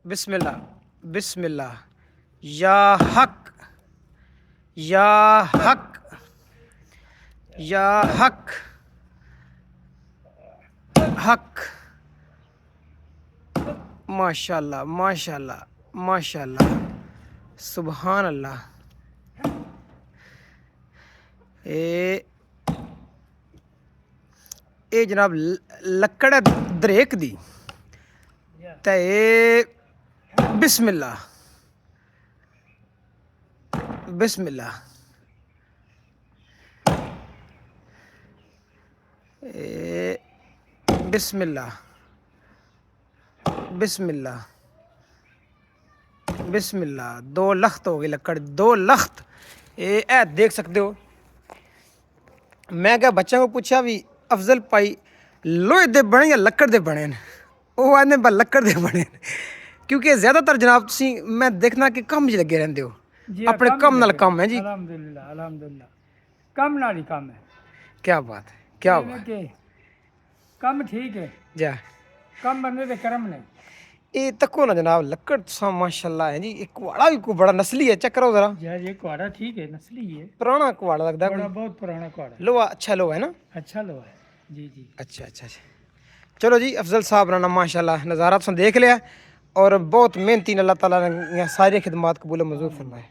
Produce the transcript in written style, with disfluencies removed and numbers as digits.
बिस्मिल्लाह बिस्मिल्लाह। या हक या हक या हक हक। माशाल्लाह माशाल्लाह माशाल्लाह, सुभान अल्लाह। ए जनाब लकड़ दरेक दी ते बिस्मिल्लाह बिस्मिल्लाह। बिस्मिल्लाह बिस्मिल्लाह बिस्मिल्लाह। 2 लख्त हो गई लकड़, 2 लख्त। ए देख सकते हो। मैं क्या बच्चों को पूछा भी अफजल भाई लोहे दे बने या लकड़ दे बने न? वो आने बस लकड़ दे बने न। क्योंकि ज़्यादातर जनाब तुसी मैं देखना कि कम च लगे रहंदे हो, जी अपने कम कम ही नाल लगे कम है जी। अल्हम्दुलिल्लाह अल्हम्दुलिल्लाह, कम नाल ही कम है। क्या बात है, क्या इवें बात के कम ठीक है, जा। कम बंदे दे करम ने। ये तको ना जनाब लकड़ सा माशाल्लाह है जी। एक कुआड़ा भी को बड़ा नस्ली है, चेक करो जरा। यार ये कुआड़ा ठीक है, नस्ली है, पुराना कुआड़ा लगता है बड़ा कोई। बहुत पुराना कुआड़ा है। लोहा अच्छा लोहा है ना। अच्छा लोहा है। जी जी। अच्छा अच्छा अच्छा। चलो जी, अफजल साहब ना माशाल्लाह नज़ारा तुम देख लिया, और बहुत मेहनती अल्लाह ताला ने सारी खिदमत कबूल मंजूर फरमाए।